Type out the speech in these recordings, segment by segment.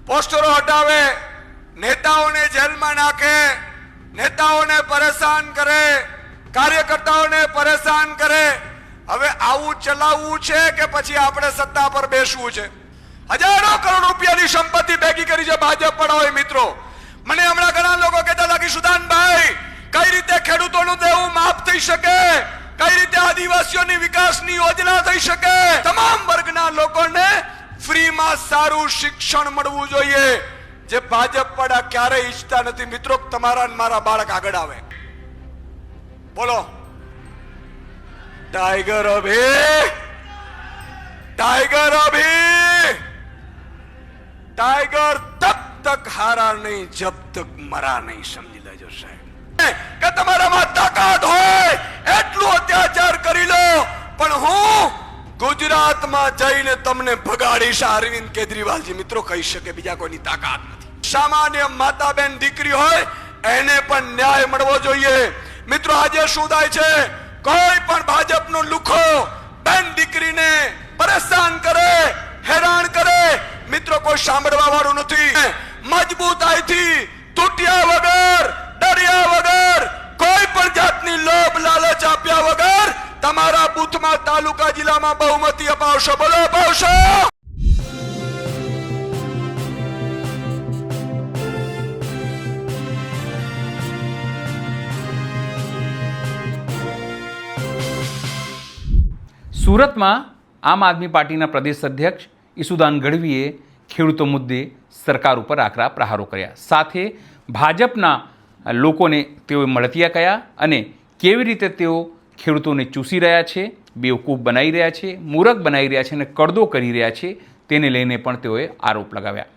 પોસ્ટરો હટાવે, નેતાઓને જેલમાં નાખે, નેતાઓને પરેશાન કરે, કાર્યકર્તાઓને પરેશાન કરે. હવે આવું ચલાવવું છે કે પછી આપણે સત્તા પર બેસવું છે? હજારો કરોડ રૂપિયાની સંપત્તિ ભેગી કરી છે ભાજપ પણ હોય. મિત્રો, મને હમણાં ઘણા લોકો કહેતા હતા કે સુદાનભાઈ, કઈ રીતે ખેડૂતોનું દેવું માફ થઈ શકે, કઈ રીતે આદિવાસીઓની વિકાસની યોજના થઈ શકે, તમામ વર્ગના લોકોને ફ્રીમાં સારું શિક્ષણ મળવું જોઈએ, જે ભાજપ વાળા ક્યારેય ઈચ્છતા નથી. મિત્રો, તમારા અને મારા બાળક આગળ આવે. બોલો, टाइगर अभी, टाइगर अभी, टाइगर तब तक हारा नहीं जब तक मरा नहीं. समझी लेજો સાહેબ કે તમારામાં તાકાત હોય એટલું અત્યાચાર કરી લો, પણ હું ગુજરાતમાં જઈને તમને ભગાડીશ. અરવિંદ કેજરીવાલજી મિત્રો કહી શકે, બીજા કોઈની તાકાત નથી. સામાન્ય માતા બેન દીકરી હોય એને પણ ન્યાય મળવો જોઈએ. મિત્રો, આજે શું થાય છે? કોઈ પણ ભાજપનો લુખો બેન દીકરીને પરેશાન કરે, હેરાન કરે. મિત્રો, કોઈ સાંભળવા વાળું નથી. મજબૂતાઈથી, તૂટ્યા વગર, ડર્યા વગર, કોઈ પણ જાતની લોભ લાલચ આપ્યા વગર તમારા બૂથમાં, તાલુકા, જિલ્લામાં બહુમતી અપાવશો. બોલો, અપાવશો. સુરતમાં આમ આદમી પાર્ટીના પ્રદેશ અધ્યક્ષ ઈસુદાન ગઢવીએ ખેડૂતો મુદ્દે સરકાર ઉપર આકરા પ્રહારો કર્યા. સાથે ભાજપના લોકોને તેઓએ મળતિયા કર્યા અને કેવી રીતે તેઓ ખેડૂતોને ચૂસી રહ્યા છે, બેવકૂફ બનાવી રહ્યા છે, મૂરખ બનાવી રહ્યા છે અને કડદો કરી રહ્યા છે, તેને લઈને પણ તેઓએ આરોપ લગાવ્યા.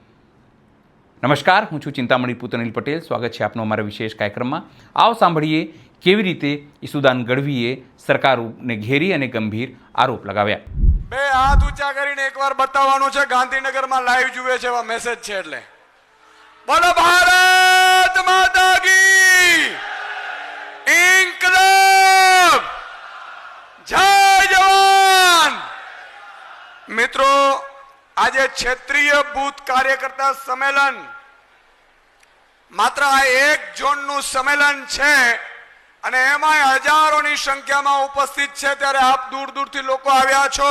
નમસ્કાર, હું છું ચિંતામણી પુત્ર અનિલ પટેલ. સ્વાગત છે આપનો અમારા વિશેષ કાર્યક્રમમાં. આવો સાંભળીએ કેવી રીતે ઈસુદાન ગઢવીએ સરકારને ઘેરી અને ગંભીર આરોપ લગાવ્યા. બે હાથ ઊંચા કરીને એકવાર બતાવવાનું છે. ગાંધીનગરમાં લાઈવ જુએ છે એવા મેસેજ છે. એટલે બોલો, ભારત માતા કી ઇન્કલાબ, જય જવાન. મિત્રો, આજે ક્ષેત્રીય બૂથ કાર્યકર્તા સંમેલન માત્ર આ એક ઝોનનું સંમેલન છે અને એમાં હજારોની સંખ્યામાં ઉપસ્થિત છે. ત્યારે આપ દૂર દૂરથી લોકો આવ્યા છો.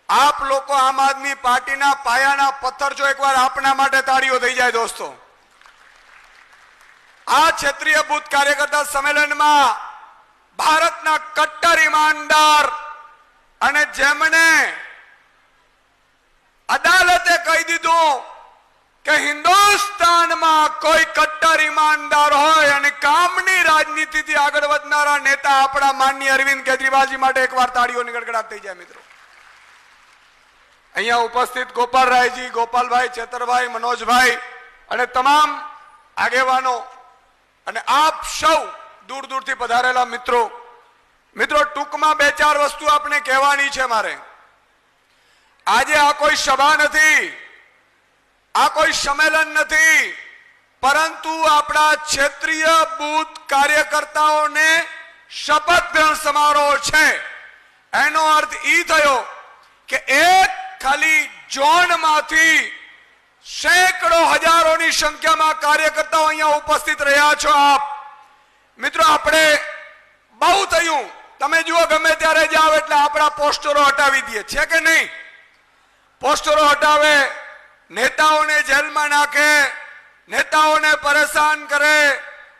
આપ લોકો આમ આદમી પાર્ટીના પાયાના પથ્થર છો. એકવાર આપના માટે તાળીઓ થઈ જાય દોસ્તો. આ ક્ષેત્રીય બૂથ કાર્યકર્તા સંમેલનમાં ભારતના કટ્ટર ઈમાનદાર અને જેમણે અદાલતે કહી દીધું કે હિન્દુસ્તાનમાં કોઈ કટ્ટર ઈમાનદાર હોય અને કામની રાજનીતિથી આગળ વધનારા નેતા આપણા માનનીય અરવિંદ કેજરીવાલજી માટે એકવાર તાળીઓની ગડગડાટ થઈ જાય. મિત્રો, અહીંયા ઉપસ્થિત ગોપાલરાયજી, ગોપાલભાઈ, ચેતરભાઈ, મનોજભાઈ અને તમામ આગેવાનો અને આપ સૌ દૂર દૂરથી પધારેલા મિત્રો, ટૂંકમાં બે ચાર વસ્તુ આપણે કહેવાની છે મારે. આજે આ કોઈ સભા નથી, આ કોઈ સંમેલન નથી, પરંતુ આપણા ક્ષેત્રીય બૂથ કાર્યકર્તાઓને શપથ ગ્રહણ સમારોહ છે. એનો અર્થ એ થયો કે એક ખાલી ઝોનમાંથી સેંકડો હજારોની સંખ્યામાં કાર્યકર્તાઓ અહીંયા ઉપસ્થિત રહ્યા છો આપ. મિત્રો, આપણે બહુ થયું. તમે જુઓ, ગમે ત્યારે જાઓ એટલે આપણા પોસ્ટરો હટાવી દઈએ છે કે નહીં? પોસ્ટરો હટાવે, નેતાઓને જેલમાં નાખે, નેતાઓને પરેશાન કરે,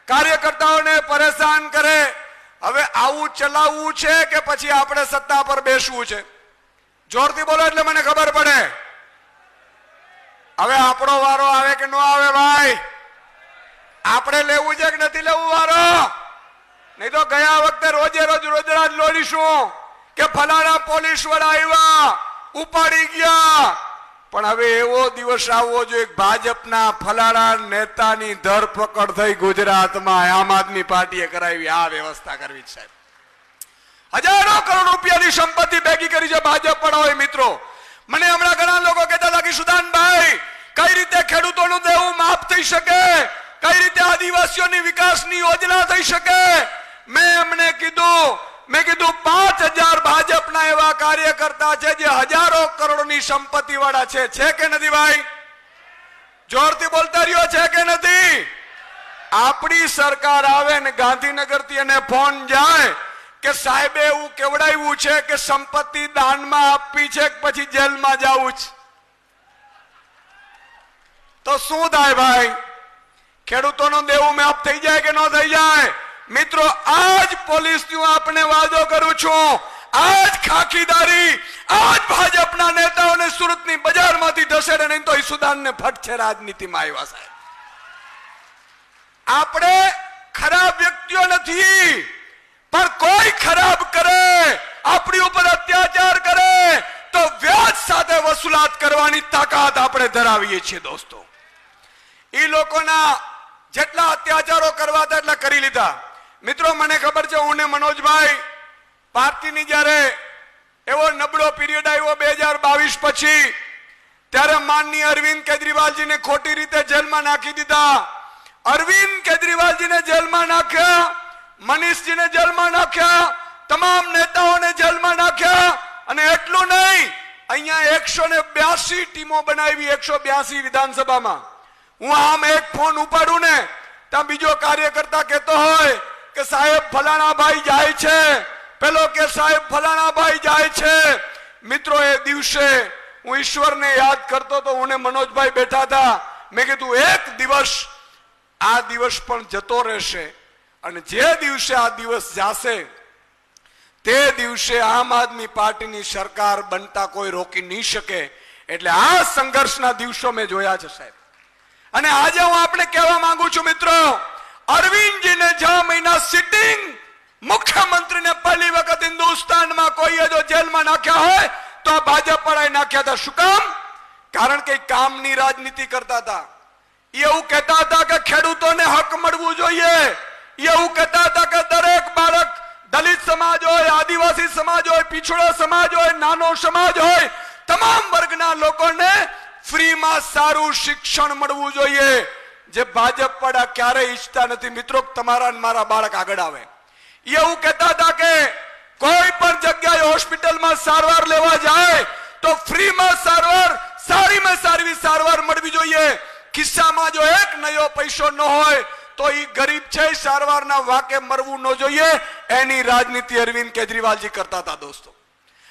કાર્યકર્તાઓને પરેશાન કરે. હવે આવું ચલાવવું છે કે પછી આપણે સત્તા પર બેસવું છે? જોરથી બોલો એટલે મને ખબર પડે. હવે આપણો વારો આવે કે ન આવે? ભાઈ, આપણે લેવું છે કે નથી લેવું વારો? નહીં તો ગયા વખતે રોજે રોજ રોજરાજ લોડીશું કે ફલાણા પોલીસ વાળા આવ્યા, ઉપાડી ગયા. પણ હવે એવો દિવસ આવવો જોઈએ ભાજપના ફલાણા નેતાની ધરપકડ થઈ ગુજરાતમાં આમ આદમી પાર્ટીએ કરાવી. આ વ્યવસ્થા કરવી છે સાહેબ. હજારો કરોડ રૂપિયાની સંપત્તિ ભેગી કરી છે ભાજપ પણ હોય. મિત્રો, મને હમણાં ઘણા લોકો કહેતા હતા કે સુદાનભાઈ, કઈ રીતે ખેડૂતોનું દેવું માફ થઈ શકે, કઈ રીતે આદિવાસીઓની વિકાસની યોજના થઈ શકે. મેં એમને કીધું 5000 ભાજપના એવા કાર્યકર્તા છે જે હજારો કરોડની સંપત્તિ વાળા છે કે નથી ભાઈ? જોરથી બોલતા રહ્યો છે કે નથી? આપણી સરકાર આવે ને ગાંધીનગર થી એને ફોન જાય કે સાહેબે એવું કેવડાવ્યું છે કે સંપત્તિ દાનમાં આપવી છે કે પછી જેલમાં જવું છે, તો શું થાય ભાઈ? ખેડૂતોનો દેવું માફ થઈ જાય કે ન થઈ જાય? મિત્રો, આજ પોલીસ હું આપને વાદો કરું છું, આજ ખાખીદારી, આજ ભાજપના નેતાઓને સુરતની બજારમાંથી ઢસેડે નહીં તો ઈસુદાનને ફટ છે રાજનીતિમાં આવ્યા સાહેબ. આપણે ખરાબ વ્યક્તિઓ નથી, પણ કોઈ ખરાબ કરે, આપણી ઉપર અત્યાચાર કરે તો વ્યાજ સાથે વસૂલાત કરવાની તાકાત આપણે ધરાવીએ છીએ દોસ્તો. એ લોકોના જેટલા અત્યાચારો કરવા હતા એટલા કરી લીધા. મિત્રો, મને ખબર છે, હું ને મનોજભાઈ પાર્ટીની જયારે એવો નબળો પીરિયડ આવ્યો 2022 પછી, ત્યારે માનનીય અરવિંદ કેજરીવાલજીને ખોટી રીતે જેલમાં નાખી દીધા. અરવિંદ કેજરીવાલજીને જેલમાં નાખ્યા, મનીષજીને જેલમાં નાખ્યા, તમામ નેતાઓને જેલમાં નાખ્યા. અને એટલું નહીં, અહીંયા 182 ટીમો બનાવી, 182 વિધાનસભામાં. હું આમ એક ફોન ઉપાડું ને ત્યાં બીજો કાર્યકર્તા કહેતો હોય કે સાહેબ ફલાણા ભાઈ જાય છે, પેલો કે સાહેબ ફલાણા ભાઈ જાય છે. મિત્રો, એ દિવસે હું ઈશ્વરને યાદ કરતો તો, હું ને મનોજભાઈ બેઠા હતા. મેં કીધું એક દિવસ આ દિવસ પણ જતો રહેશે, અને જે દિવસે આ દિવસ જાશે તે દિવસે આમ આદમી પાર્ટીની સરકાર બનતા કોઈ રોકી નહીં શકે. એટલે આ સંઘર્ષના દિવસો મેં જોયા છે સાહેબ. અને આજે હું આપણે કહેવા માંગુ છું મિત્રો, અરવિંદજીને 6 મહિના સિટિંગ મુખ્યમંત્રીને પહેલી વખત હિન્દુસ્તાનમાં કોઈએ જો જેલમાં નાખ્યા હોય તો આ ભાજપ વાળાએ નાખ્યા હતા. શું કામ? કારણ કે કામની રાજનીતિ કરતા હતા. એવું કહેતા હતા કે ખેડૂતોને હક મળવું જોઈએ, એવું કહેતા હતા કે દરેક બાળક, દલિત સમાજ હોય, આદિવાસી સમાજ હોય, પીછડો સમાજ હોય, નાનો સમાજ હોય, તમામ વર્ગના લોકોને ફ્રીમાં સારું શિક્ષણ મળવું જોઈએ, જે ભાજપ વાળા ક્યારેય ઈચ્છતા નથી. મિત્રો, તમારા મારા બાળક આગળ આવે. એવું કહેતા હતા કે કોઈ પણ જગ્યાએ હોસ્પિટલમાં સારવાર લેવા જાય તો ફ્રીમાં સારવાર, સારીમાં સારી સારવાર મળવી જોઈએ. ખિસ્સામાં જો એક નયો પૈસો ન હોય તો એ ગરીબ છે, સારવારના વાકે મરવું ન જોઈએ. એની રાજનીતિ અરવિંદ કેજરીવાલજી કરતા હતા દોસ્તો.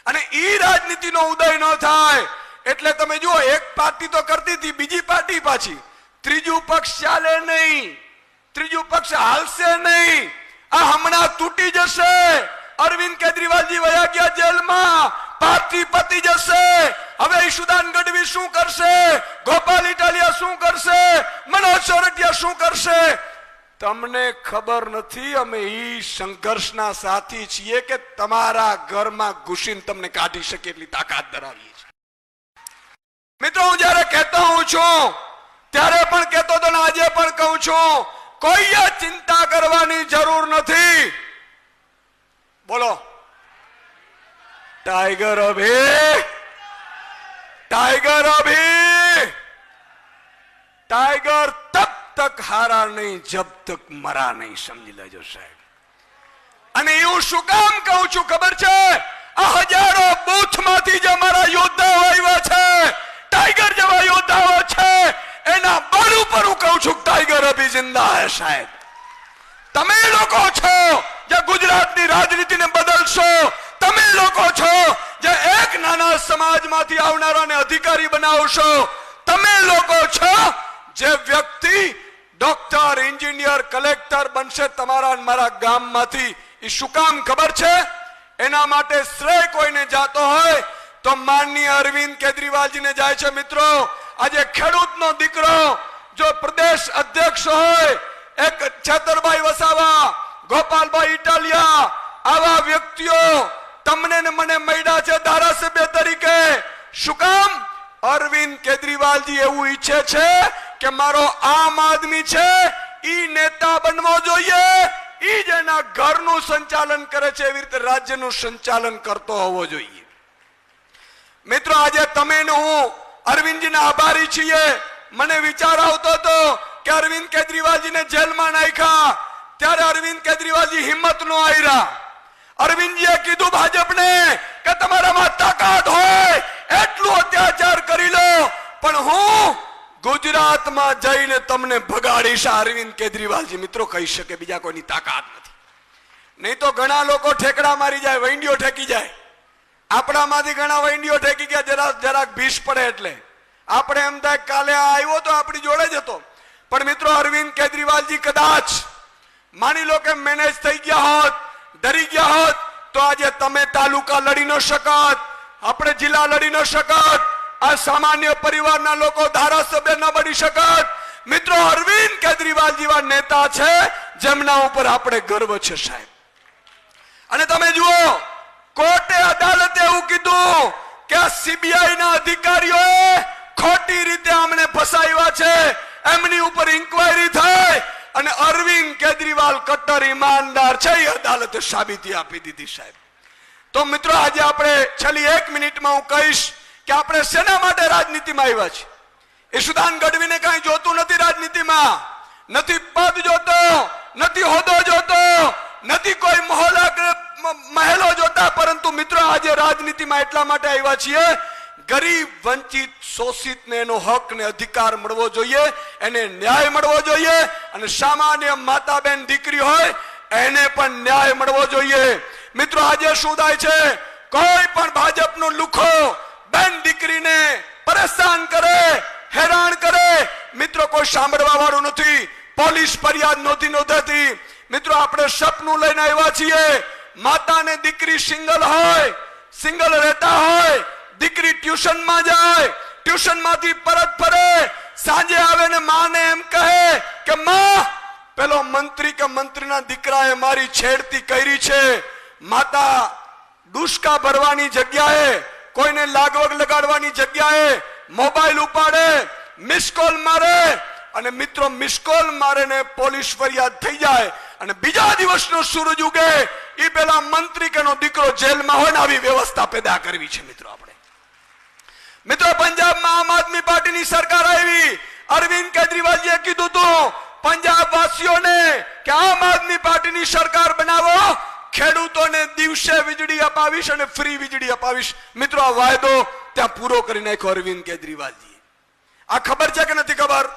અને ઈ રાજનીતિનો ઉદય ન થાય એટલે તમે જુઓ, એક પાર્ટી તો કરતી હતી, બીજી પાર્ટી પાછી, ત્રીજું પક્ષ ચાલે નહીં, ત્રીજું પક્ષ હાલશે નહીં. આ હમણાં તૂટી જશે. અરવિંદ કેજરીવાલજી વયા ગયા જેલમાં, પાર્ટી પતી જશે. હવે ઈશુદાન ગઢવી શું કરશે? ગોપાલ ઇટાલિયા શું કરશે? મનોજ સોરઠિયા શું કરશે? તમને ખબર નથી. અમે ઈ સંઘર્ષના સાથી છીએ કે તમારા ઘરમાં ઘૂસીને તમને કાઢી શકે એટલી તાકાત ધરાવીએ છીએ. મિત્રો, હું જયારે કહેતો હું છું ત્યારે પણ કહેતો હતો ને આજે પણ કહું છું, કોઈએ ચિંતા કરવાની જરૂર નથી. બોલો, टाइगर अभी, टाइगर अभी, टाइगर तब तक हारा नहीं जब तक मरा नहीं. समझी लेજો સાહેબ. અને એવું શું કામ કહું છું ખબર છે? આ હજારો બૂથમાંથી જે અમારા યોદ્ધાઓ આવ્યા છે, ટાઈગર જેવા યોદ્ધાઓ છે, એના બળ ઉપર હું કહું છું ટાઈગર અભી જિંદા હે સાહેબ. તમે લોકો છો જે ગુજરાતની રાજનીતિને બદલશો. તમે લોકો છો જે એક નાના સમાજમાંથી આવનારાને અધિકારી બનાવશો. તમે લોકો છો જે વ્યક્તિ ડોક્ટર, એન્જિનિયર, કલેક્ટર બનશે તમારા મારા ગામમાંથી. એ શું કામ ખબર છે? એના માટે શ્રેય કોઈને જાતો હોય તો માનનીય અરવિંદ કેજરીવાલજીને જાય છે. મિત્રો, આજે ખેડૂતનો દીકરો જો પ્રદેશ અધ્યક્ષ હોય, એક છેતરભાઈ વસાવા, ગોપાલભાઈ ઇટાલિયા, આવા વ્યક્તિઓ તમને ને મને મળ્યા છે ધારાસભ્ય તરીકે. શું કામ? અરવિંદ કેજરીવાલજી એવું ઈચ્છે છે કે મારો આમ આદમી છે ઈ નેતા બનવો જોઈએ, ઈ જેના ઘરનું સંચાલન કરે છે એવી રીતે રાજ્યનું સંચાલન કરતો હોવો જોઈએ. મિત્રો, આજે તમે ને હું અરવિંદજીના આભારી છીએ. મને વિચાર આવતો હતો કે અરવિંદ કેજરીવાલજીને જેલમાં નાખ્યા ત્યારે અરવિંદ કેજરીવાલજી હિંમત નો આયરા. અરવિંદજીએ કીધું ભાજપને કે તમારામાં તાકાત હોય એટલું અત્યાચાર કરી લો, પણ હું ગુજરાતમાં જઈને તમને ભગાડીશ અરવિંદ કેજરીવાલજી મિત્રો કહી શકે, બીજા કોઈની તાકાત નથી. નહીં તો ઘણા લોકો ઠેકડા મારી જાય, વૈંડીઓ ઠેકી જાય. આપણામાંથી ઘણા વૈંડીઓ ઠેકી ગયા જરાક ભીષ પડે એટલે. આપણે એમ થાય કાલે આ આવ્યો તો આપણી જોડે જ હતો. પણ મિત્રો અરવિંદ કેજરીવાલજી કદાચ માની લો કે મેનેજ થઈ ગયા હોત, ડરી ગયા હોત, તો આજે તમે તાલુકા લડી ન શકત, આપણે જિલ્લા લડી ન શકત, આ સામાન્ય પરિવારના લોકો ધારાસભ્ય ન બની શકત. મિત્રો અરવિંદ કેજરીવાલ જેવા નેતા છે જેમના ઉપર આપણે ગર્વ છે સાહેબ. અને તમે જુઓ, કોર્ટે અદાલતે એવું કીધું કે આ સીબીઆઈ ના અધિકારીઓએ ખોટી રીતે અમને ફસાવ્યા છે, એમની ઉપર ઇન્કવાયરી થાય અને અરવિંદ કેજરીવાલ કટ્ટર ઈમાનદાર છે એ અદાલતે સાબિતી આપી દીધી સાહેબ. તો મિત્રો આજે આપણે છેલ્લી 1 મિનિટમાં હું કહીશ કે આપણે શેના માટે રાજનીતિમાં આવ્યા છીએ. ઈશુદાન ગઢવીને કઈ જોતું નથી રાજનીતિમાં, નથી પદ જોતો, નથી હોદ્દો જોતો, નથી કોઈ મહેલો જોતા, પરંતુ મિત્રો આજે રાજનીતિમાં એટલા માટે આવ્યા છીએ, ગરીબ વંચિત શોષિતને એનો હક ને અધિકાર મળવો જોઈએ, એને ન્યાય મળવો જોઈએ, અને સામાન્ય માતા બેન દીકરી હોય એને પણ ન્યાય મળવો જોઈએ. મિત્રો આજે શું થાય છે, કોઈ પણ ભાજપનો લુખો બેન દીકરીને પરેશાન કરે, હેરાન કરે, મિત્રો કોઈ સાંભળવા વાળું નથી, પોલીસ ફરિયાદ નહોતી નોંધાતી. મિત્રો આપણે સપનું લઈને આવ્યા છીએ, માતા ને દીકરી સિંગલ હોય, સિંગલ રહેતા હોય, દીકરી ટ્યુશનમાં જાય, ટ્યુશનમાંથી પરત ફરે, સાંજે આવે ને માને એમ કહે કે માં પેલો મંત્રી કે મંત્રીના દીકરાએ મારી છેડતી કરી છે. માતા ડુસકા ભરવાની જગ્યાએ, કોઈને લાગવગ લગાડવાની જગ્યાએ મોબાઈલ ઉપાડે, મિસ કોલ મારે, અને મિત્રો મિસ કોલ મારે ને પોલીસ ફરિયાદ થઈ જાય, અને બીજા દિવસનો સૂરજ ઉગે એ પેલા મંત્રી કેનો દીકરો જેલમાં હોય ને આવી વ્યવસ્થા પેદા કરવી છે મિત્રો આપણે. મિત્રો પંજાબમાં આમ આદમી પાર્ટીની સરકાર આવી, અરવિંદ કેજરીવાલજીએ કીધું હતું પંજાબ વાસીઓને કે આમ આદમી પાર્ટીની સરકાર બનાવો, ખેડૂતોને દિવસે વીજળી અપાવીશ અને ફ્રી વીજળી અપાવીશ. મિત્રો આ વાયદો ત્યાં પૂરો કરી નાખ્યો અરવિંદ કેજરીવાલજી. આ ખબર છે કે નથી ખબર?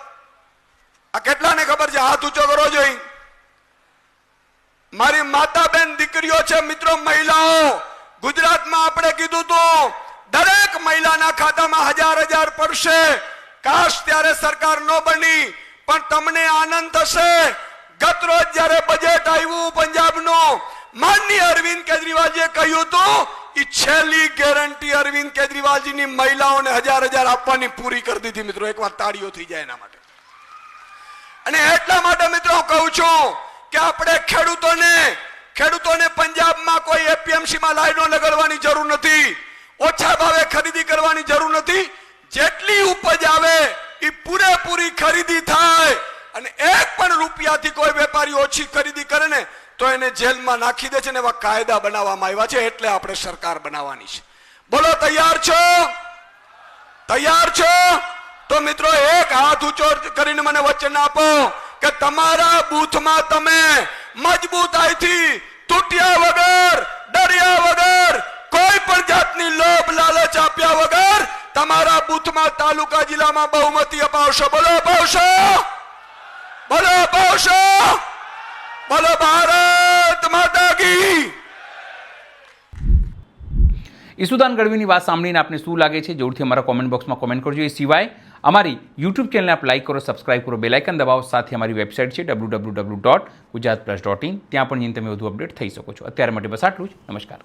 આ કેટલાને ખબર છે? હાથ ઊંચો કરો જોઈ. મારી માતા બેન દીકરીઓ છે મિત્રો, મહિલાઓ, ગુજરાતમાં આપણે કીધું હતું દરેક મહિલાના ખાતામાં 1000 પડશે. કાશ ત્યારે સરકાર ન બની, પણ તમને આનંદ થશે. ગત રોજ જયારે બજેટ આવ્યું પંજાબનું, માનનીય અરવિંદ કેજરીવાલજીએ કહ્યું હતું એ છેલ્લી ગેરંટી અરવિંદ કેજરીવાલજીની મહિલાઓને 1000 આપવાની પૂરી કરી દીધી. મિત્રો એકવાર તાળીઓ થઈ જાય એના માટે. અને એટલા માટે મિત્રો હું કહું છું કે આપણે ખેડૂતોને પંજાબમાં કોઈ એપીએમસીમાં લાઈનો લગાડવાની જરૂર નથી, ઓછા ભાવે ખરીદી કરવાની જરૂર નથી. જેટલી ઉપજ આવે એ પૂરેપૂરી ખરીદી થાય, અને 1 પણ રૂપિયાથી કોઈ વેપારી ઓછી ખરીદી કરે ને તો એને જેલમાં નાખી દે છે ને એવા કાયદા બનાવવામાં આવ્યા છે. એટલે આપણે સરકાર બનાવવાની છે. બોલો તૈયાર છો? તૈયાર છો? તો મિત્રો એક હાથ ઊંચો કરીને મને વચન આપો કે તમારા બૂથમાં તમે મજબૂતાઈથી, તૂટ્યા વગર, ડર્યા વગર, કોઈ પણ જાતની લોભ લાલચ આપ્યા વગર તમારા બૂથમાં તાલુકા જિલ્લામાં બહુમતી અપાવશો. બોલો અપાવશો? બોલો અપાવશો? બોલો ભારત માતા કી. ઈશુદાન ગઢવીની વાત સાંભળીને આપને શું લાગે છે જરૂરથી અમારા કોમેન્ટ બોક્સમાં કોમેન્ટ કરજો. એ સિવાય અમારી યુટ્યુબ ચેનલને આપ લાઈક કરો, સબસ્ક્રાઇબ કરો, બેલ આઇકન દબાવો. સાથે અમારી વેબસાઇટ છે www.gujaratplus.in, ત્યાં પણ જઈને તમે વધુ અપડેટ થઈ શકો છો. અત્યારે માટે બસ આટલું જ. નમસ્કાર.